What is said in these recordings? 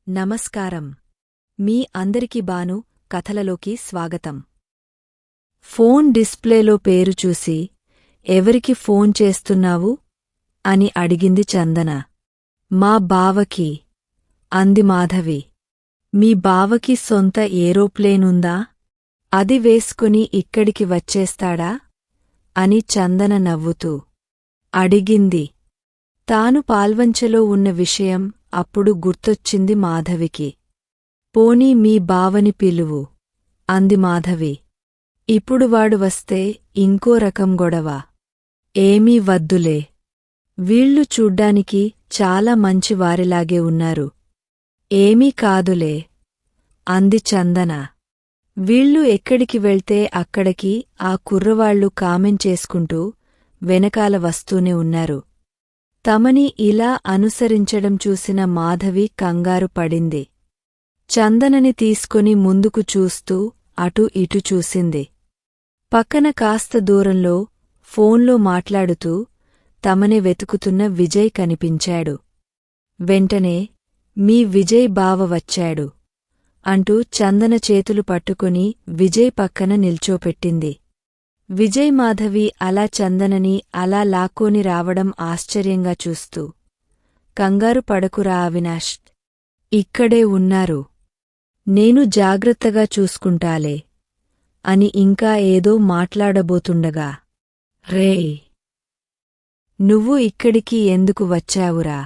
నమస్కారం. మీ అందరికి బాను కథలలోకి స్వాగతం. ఫోన్ డిస్ప్లేలో పేరు చూసి ఎవరికి ఫోన్ చేస్తున్నావు అని అడిగింది చందన. మా బావకి అంది మాధవి. మీ బావకి సొంత ఏరోప్లేనుందా? అది వేసుకుని ఇక్కడికి వచ్చేస్తాడా అని చందన నవ్వుతూ అడిగింది. తాను పాల్వంచలో ఉన్న విషయం అప్పుడు గుర్తొచ్చింది మాధవికి. పోనీ మీ బావని పిలువు అంది మాధవి. ఇప్పుడు వాడు వస్తే ఇంకో రకం గొడవ. ఏమీ వద్దులే. వీళ్ళు చూడ్డానికి చాలా మంచివారిలాగే ఉన్నారు. ఏమీ కాదులే అంది చందన. వీళ్ళు ఎక్కడికి వెళ్తే అక్కడికి ఆ కుర్రవాళ్లు కామెంచేసుకుంటూ వెనకాల వస్తూనే ఉన్నారు. తమని ఇలా అనుసరించడం చూసిన మాధవి కంగారు పడింది. చందనని తీసుకొని ముందుకు చూస్తూ అటు ఇటు చూసింది. పక్కన కాస్త దూరంలో ఫోన్లో మాట్లాడుతూ తమని వెతుకుతున్న విజయ్ కనిపించాడు. వెంటనే మీ విజయ్ బావ వచ్చాడు అంటూ చందన చేతులు పట్టుకుని విజయ్ పక్కన నిల్చోపెట్టింది. విజయ్ మాధవి అలా చందనని అలా లాక్కోని రావడం ఆశ్చర్యంగా చూస్తూ, కంగారు పడకురా అవినాష్, ఇక్కడే ఉన్నారు. నేను జాగ్రత్తగా చూసుకుంటాలే అని ఇంకా ఏదో మాట్లాడబోతుండగా, రేయ్, నువ్వు ఇక్కడికి ఎందుకు వచ్చావురా?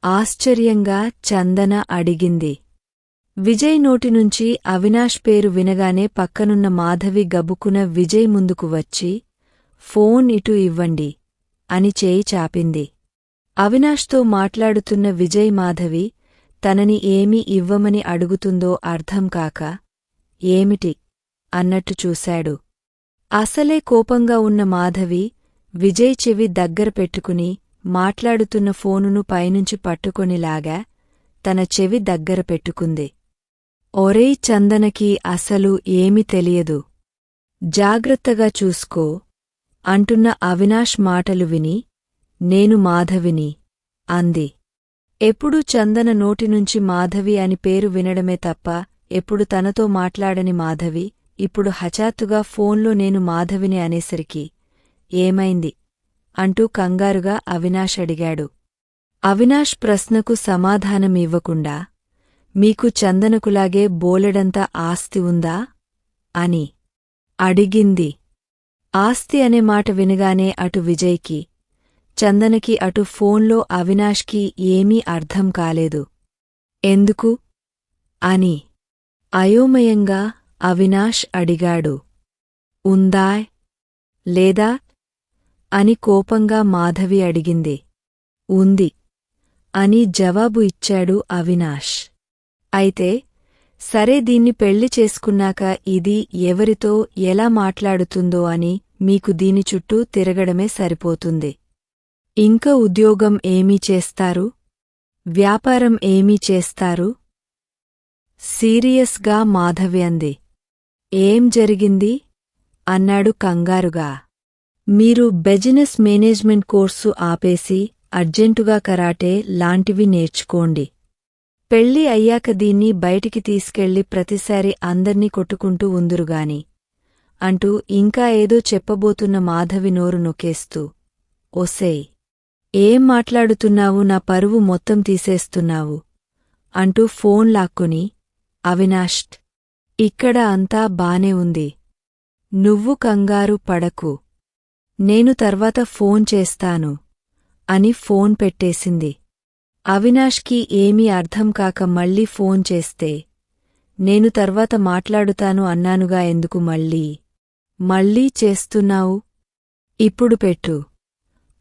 ఆశ్చర్యంగా చందన అడిగింది. విజయ్ నోటినుంచి అవినాష్ పేరు వినగానే పక్కనున్న మాధవి గబుక్కున విజయ్ ముందుకు వచ్చి, ఫోన్ ఇటు ఇవ్వండి అని చేయి చాపింది. అవినాష్తో మాట్లాడుతున్న విజయ్ మాధవి తనని ఏమి ఇవ్వమని అడుగుతుందో అర్థంకాక, ఏమిటి అన్నట్టు చూశాడు. అసలే కోపంగా ఉన్న మాధవి విజయ్ చెవి దగ్గర పెట్టుకుని మాట్లాడుతున్న ఫోనును పైనుంచి పట్టుకొనిలాగా తన చెవి దగ్గర పెట్టుకుంది. ఒరేయ్, చందనకి అసలు ఏమి తెలియదు. జాగ్రత్తగా చూసుకో అంటున్న అవినాష్ మాటలు విని, నేను మాధవిని అంది. ఎప్పుడూ చందన నోటినుంచి మాధవి అని పేరు వినడమే తప్ప ఎప్పుడు తనతో మాట్లాడని మాధవి ఇప్పుడు హఠాత్తుగా ఫోన్లో నేను మాధవిని అనేసరికి ఏమైంది అంటూ కంగారుగా అవినాష్ అడిగాడు. అవినాష్ ప్రశ్నకు సమాధానమివ్వకుండా, మీకు చందనకులాగే బోలెడంత ఆస్తి ఉందా అని అడిగింది. ఆస్తి అనే మాట వినగానే అటు విజయ్కి, చందనకి అటు ఫోన్లో అవినాష్కి ఏమీ అర్థం కాలేదు. ఎందుకు అని అయోమయంగా అవినాష్ అడిగాడు. ఉందా లేదా అని కోపంగా మాధవి అడిగింది. ఉంది అని జవాబు ఇచ్చాడు అవినాష్. అయితే సరే, దీన్ని పెళ్లి చేసుకున్నాక ఇది ఎవరితో ఎలా మాట్లాడుతుందో అని మీకు దీని చుట్టూ తిరగడమే సరిపోతుంది. ఇంక ఉద్యోగం ఏమీ చేస్తారు? వ్యాపారం ఏమీ చేస్తారు? సీరియస్గా మాధవి అంది. ఏం జరిగింది అన్నాడు కంగారుగా. మీరు బిజినెస్ మేనేజ్మెంట్ కోర్సు ఆపేసి అర్జెంటుగా కరాటే లాంటివి నేర్చుకోండి. పెళ్ళి అయ్యాక దీన్ని బయటికి తీసుకెళ్లి ప్రతిసారి అందర్నీ కొట్టుకుంటూ ఉందురుగాని అంటూ ఇంకా ఏదో చెప్పబోతున్న మాధవి నోరు నొక్కేస్తూ, ఒసేయ్, ఏం మాట్లాడుతున్నావు? నా పరువు మొత్తం తీసేస్తున్నావు అంటూ ఫోన్ లాక్కుని, అవినాష్, ఇక్కడ అంతా బానే ఉంది. నువ్వు కంగారు పడకు. నేను తర్వాత ఫోన్ చేస్తాను అని ఫోన్ పెట్టేసింది. అవినాష్కి ఏమీ అర్థంకాక మళ్ళీ ఫోన్ చేస్తే, నేను తర్వాత మాట్లాడుతాను అన్నానుగా, ఎందుకు మళ్ళీ చేస్తున్నావు? ఇప్పుడు పెట్టు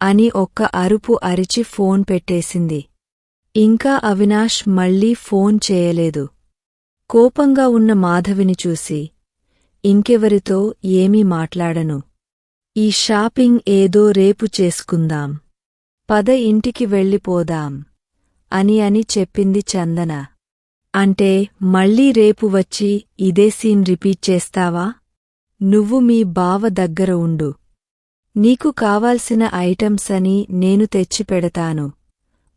అని ఒక్క అరుపు అరిచి ఫోన్ పెట్టేసింది. ఇంకా అవినాష్ మళ్ళీ ఫోన్ చేయలేదు. కోపంగా ఉన్న మాధవిని చూసి, ఇంకెవరితో ఏమీ మాట్లాడను. ఈ షాపింగ్ ఏదో రేపు చేసుకుందాం. పద, ఇంటికి వెళ్ళిపోదాం అని చెప్పింది చందన. అంటే మళ్ళీ రేపు వచ్చి ఇదే సీన్ రిపీట్ చేస్తావా? నువ్వు మీ బావ దగ్గర ఉండు. నీకు కావాల్సిన ఐటమ్స్ అని నేను తెచ్చిపెడతాను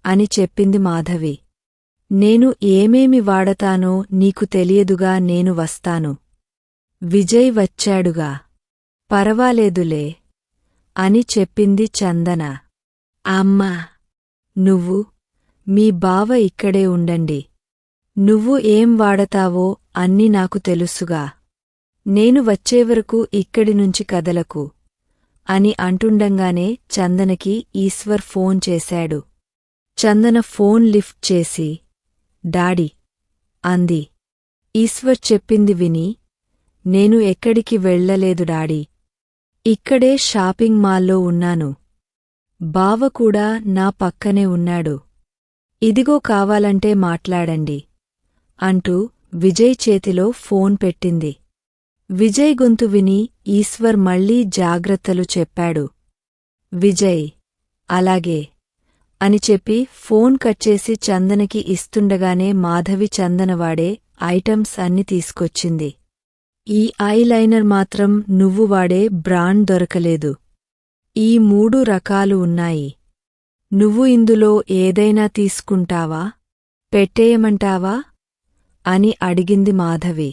అని చెప్పింది మాధవి. నేను ఏమేమి వాడతానో నీకు తెలియదుగా, నేను వస్తాను. విజయ్ వచ్చాడుగా. పరవాలేదులే అని చెప్పింది చందన. అమ్మా, నువ్వు, మీ బావ ఇక్కడే ఉండండి. నువ్వు ఏం వాడతావో అన్నీ నాకు తెలుసుగా. నేను వచ్చేవరకు ఇక్కడి నుంచి కదలకు అని అంటుండంగానే చందనకి ఈశ్వర్ ఫోన్ చేశాడు. చందన ఫోన్ లిఫ్ట్ చేసి, డాడీ అంది. ఈశ్వర్ చెప్పింది విని, నేను ఎక్కడికి వెళ్ళలేదు డాడీ. ఇక్కడే షాపింగ్ మాల్లో ఉన్నాను. బావ కూడా నా పక్కనే ఉన్నాడు. ఇదిగో కావాలంటే మాట్లాడండి అంటూ విజయ్ చేతిలో ఫోన్ పెట్టింది. విజయ్ గొంతు విని ఈశ్వర్ మళ్లీ జాగ్రత్తలు చెప్పాడు. విజయ్ అలాగే అని చెప్పి ఫోన్ కట్ చేసి చందనకి ఇస్తుండగానే మాధవి చందనవాడే ఐటమ్స్ అన్ని తీసుకొచ్చింది. ఈ ఐలైనర్ మాత్రం నువ్వు వాడే బ్రాండ్ దొరకలేదు. ఈ 3 రకాలు ఉన్నాయి. నువ్వు ఇందులో ఏదైనా తీసుకుంటావా, పెట్టేయమంటావా అని అడిగింది మాధవి.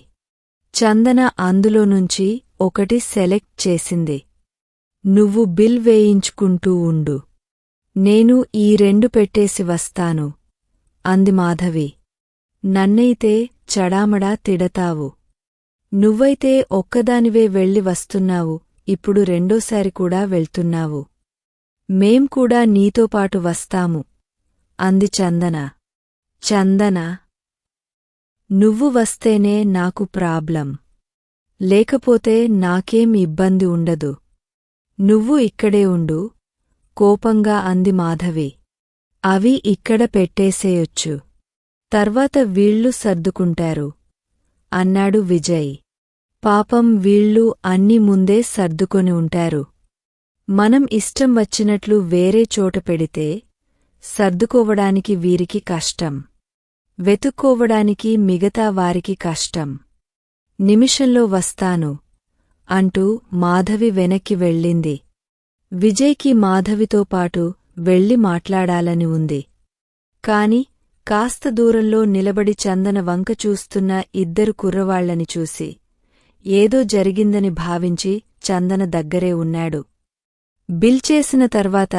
చందన అందులోనుంచి ఒకటి సెలెక్ట్ చేసింది. నువ్వు బిల్ వేయించుకుంటూ ఉండు, నేను ఈ 2 పెట్టేసి వస్తాను అంది మాధవి. నన్నైతే చడామడా తిడతావు. నువ్వైతే ఒక్కదానివే వెళ్ళి వస్తున్నావు, ఇప్పుడు రెండోసారి కూడా వెళ్తున్నావు. మేం కూడా నీతోపాటు వస్తాము అంది చందన. చందన, నువ్వు వస్తేనే నాకు ప్రాబ్లం, లేకపోతే నాకేం ఇబ్బంది ఉండదు. నువ్వు ఇక్కడే ఉండు కోపంగా అంది మాధవి. అవి ఇక్కడ పెట్టేసేయొచ్చు, తర్వాత వీళ్ళు సర్దుకుంటారు అన్నాడు విజయ్. పాపం వీళ్ళు అన్నీ ముందే సర్దుకొని ఉంటారు. మనం ఇష్టం వచ్చినట్లు వేరే చోట పెడితే సర్దుకోవడానికి వీరికి కష్టం, వెతుక్కోవడానికి మిగతా వారికి కష్టం. నిమిషంలో వస్తాను అంటూ మాధవి వెనక్కి వెళ్ళింది. విజయ్కి మాధవితో పాటు వెళ్ళి మాట్లాడాలని ఉంది. కాని కాస్త దూరంలో నిలబడి చందన వంక చూస్తున్న 2 కుర్రవాళ్లని చూసి ఏదో జరిగిందని భావించి చందన దగ్గరే ఉన్నాడు. బిల్ చేసిన తర్వాత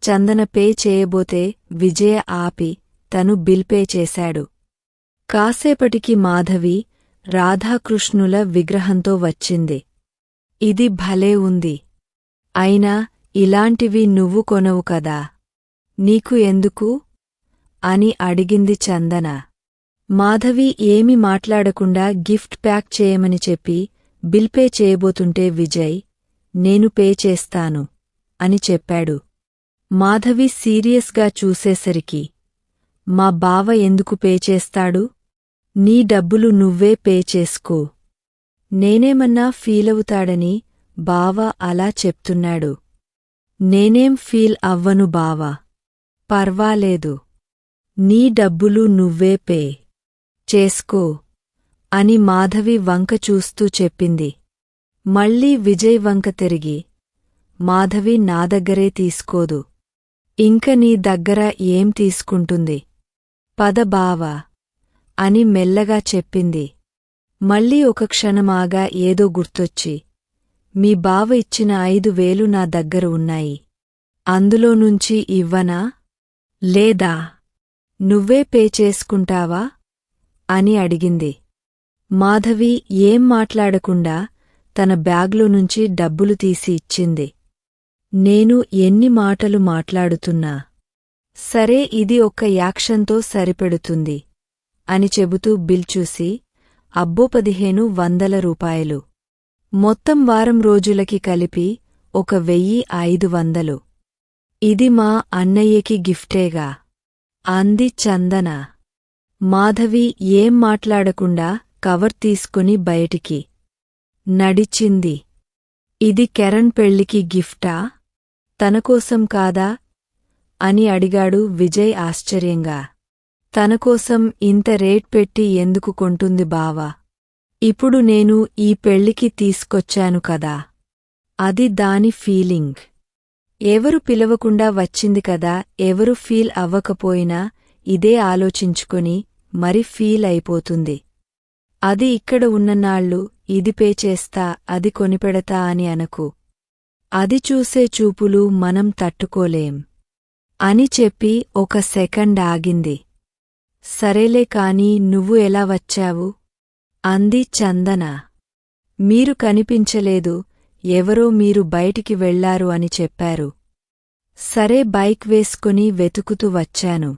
చందన పే చేయబోతే విజయ ఆపి తను బిల్ పే చేశాడు. కాసేపటికి మాధవి రాధాకృష్ణుల విగ్రహంతో వచ్చింది. ఇది భలే ఉంది, అయినా ఇలాంటివి నువ్వు కొనవు కదా, నీకు ఎందుకు అని అడిగింది చందన. మాధవి ఏమీ మాట్లాడకుండా గిఫ్ట్ ప్యాక్ చేయమని చెప్పి బిల్ పే చేయబోతుంటే విజయ్, నేను పే చేస్తాను అని చెప్పాడు. మాధవి సీరియస్గా చూసేసరికి, మా బావ ఎందుకు పే చేస్తాడు? నీ డబ్బులు నువ్వే పే చేసుకో. నేనేమన్నా ఫీలవుతాడని బావ అలా చెప్తున్నాడు. నేనేం ఫీల్ అవ్వను బావా, పర్వాలేదు. నీ డబ్బులు నువ్వే పే చేసుకో అని మాధవి వంక చూస్తూ చెప్పింది. మళ్ళీ విజయ్ వంక తిరిగి, మాధవి నా దగ్గరే తీసుకోదు, ఇంక నీ దగ్గర ఏం తీసుకుంటుంది, పద బావా అని మెల్లగా చెప్పింది. మళ్ళీ ఒక క్షణమాగా ఏదో గుర్తొచ్చి, మీ బావ ఇచ్చిన 5,000 నా దగ్గర ఉన్నాయి, అందులోనుంచి ఇవ్వనా, లేదా నువ్వే పే చేసుకుంటావా అని అడిగింది. మాధవి ఏం మాట్లాడకుండా తన బ్యాగ్లోనుంచి డబ్బులు తీసి ఇచ్చింది. నేను ఎన్ని మాటలు మాట్లాడుతున్నా సరే, ఇది ఒక్క యాక్షన్తో సరిపెడుతుంది అని చెబుతూ బిల్ చూసి, అబ్బో 1,500 రూపాయలు, మొత్తం వారం రోజులకి కలిపి 1,500. ఇది మా అన్నయ్యకి గిఫ్టేగా అంది చందన. మాధవి ఏం మాట్లాడకుండా కవర్ తీసుకుని బయటికి నడిచింది. ఇది కిరణ్ పెళ్లికి గిఫ్టా, తనకోసం కాదా అని అడిగాడు విజయ్ ఆశ్చర్యంగా. తనకోసం ఇంత రేట్ పెట్టి ఎందుకు కొంటుంది బావా? ఇప్పుడు నేను ఈ పెళ్లికి తీసుకొచ్చాను కదా, అది దాని ఫీలింగ్. ఎవరు పిలవకుండా వచ్చింది కదా, ఎవరు ఫీల్ అవ్వకపోయినా ఇదే ఆలోచించుకొని మరి ఫీల్ అయిపోతుంది. అది ఇక్కడ ఉన్ననాళ్ళు ఇది పే చేస్తా అది కొనిపెడతా అని అనకు. అది చూసే చూపులు మనం తట్టుకోలేం అని చెప్పి ఒక సెకండ్ ఆగింది. సరేలే కాని నువ్వు ఎలా వచ్చావు? అంది చందన. మీరు కనిపించలేదు, ఎవరో మీరు బయటికి వెళ్లారు అని చెప్పారు. సరే బైక్ వేసుకుని వెతుకుతూ వచ్చాను.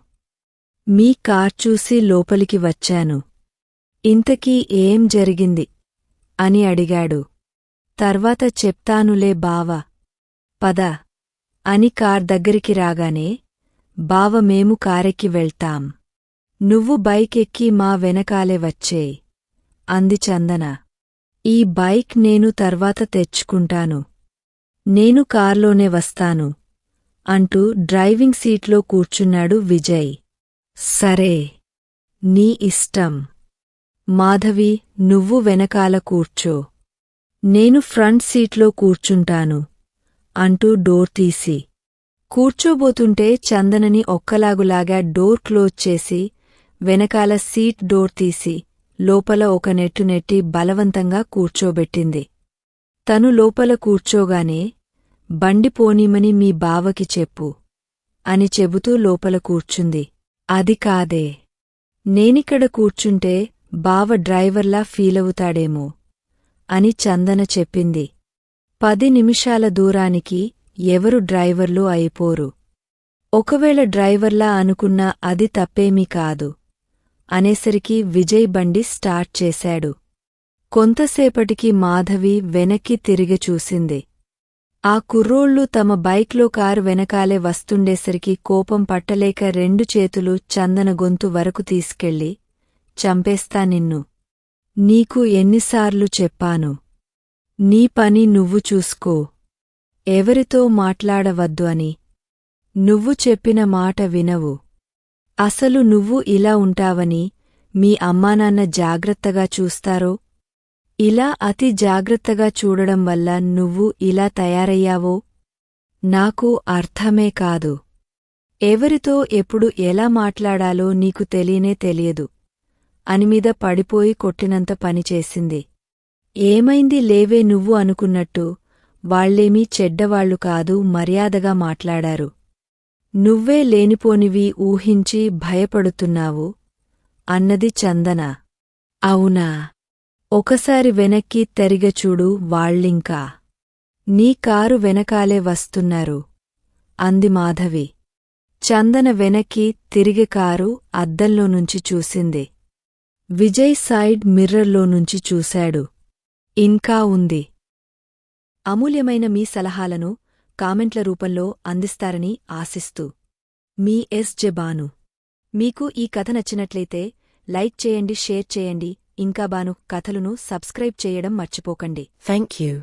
మీ కార్ చూసి లోపలికి వచ్చాను. ఇంతకీ ఏం జరిగింది అని అడిగాడు. తర్వాత చెప్తానులే బావా, పద అని కార్ దగ్గరికి రాగానే, బావ మేము కారెక్కి వెళ్తాం, నువ్వు బైక్ ఎక్కి మా వెనకాలే వచ్చేయ్ అంది చందన. ఈ బైక్ నేను తర్వాత తెచ్చుకుంటాను, నేను కార్లోనే వస్తాను అంటూ డ్రైవింగ్ సీట్లో కూర్చున్నాడు విజయ్. సరే, నీ ఇష్టం. మాధవి, నువ్వు వెనకాల కూర్చో, నేను ఫ్రంట్ సీట్లో కూర్చుంటాను అంటూ డోర్ తీసి కూర్చోబోతుంటే చందనని ఒక్కలాగులాగా డోర్ క్లోజ్ చేసి వెనకాల సీట్ డోర్ తీసి లోపల ఒక నెట్టు నెట్టి బలవంతంగా కూర్చోబెట్టింది. తను లోపల కూర్చోగానే, బండి పోనీమని మీ బావకి చెప్పు అని చెబుతూ లోపల కూర్చుంది. అది కాదే, నేనిక్కడ కూర్చుంటే బావ డ్రైవర్లా ఫీలవుతాడేమో అని చందన చెప్పింది. 10 నిమిషాల దూరానికి ఎవరు డ్రైవర్లు అయిపోరు. ఒకవేళ డ్రైవర్లా అనుకున్నా అది తప్పేమీ కాదు అనేసరికి విజయ్ బండి స్టార్ట్ చేశాడు. కొంతసేపటికి మాధవి వెనక్కి తిరిగి చూసింది. ఆ కుర్రోళ్ళు తమ బైక్లో కారు వెనకాలే వస్తుండేసరికి కోపం పట్టలేక 2 చేతులు చందన గొంతు వరకు తీసుకెళ్ళి, చంపేస్తా నిన్ను, నీకు ఎన్నిసార్లు చెప్పాను, నీ పని నువ్వు చూసుకో, ఎవరితో మాట్లాడవద్దు అని. నువ్వు చెప్పిన మాట వినవు. అసలు నువ్వు ఇలా ఉంటావని మీ అమ్మానాన్న జాగ్రత్తగా చూస్తారో, ఇలా అతి జాగ్రత్తగా చూడడం వల్ల నువ్వు ఇలా తయారయ్యావో నాకు అర్థమే కాదు. ఎవరితో ఎప్పుడు ఎలా మాట్లాడాలో నీకు తెలియనే తెలియదు అనిమీద పడిపోయి కొట్టినంత పనిచేసింది. ఏమైంది లేవే, నువ్వు అనుకున్నట్టు వాళ్లేమీ చెడ్డవాళ్లు కాదు, మర్యాదగా మాట్లాడారు. నువ్వే లేనిపోనివి ఊహించి భయపడుతున్నావు అన్నది చందన. అవునా, ఒకసారి వెనక్కి తిరిగచూడు, వాళ్ళింకా నీ కారు వెనకాలే వస్తున్నారు అంది మాధవి. చందన వెనక్కి తిరిగి కారు అద్దంలోనుంచి చూసింది. విజయ్ సైడ్ మిర్రర్లోనుంచి చూశాడు. ఇంకా ఉంది. అమూల్యమైన మీ సలహాలను కామెంట్ల రూపంలో అందిస్తారని ఆశిస్తూ మీ ఎస్.జె. బాను. మీకు ఈ కథ నచ్చినట్లయితే లైక్ చేయండి, షేర్ చేయండి, ఇంకా బాను కథలను సబ్స్క్రైబ్ చేయడం మర్చిపోకండి. Thank you.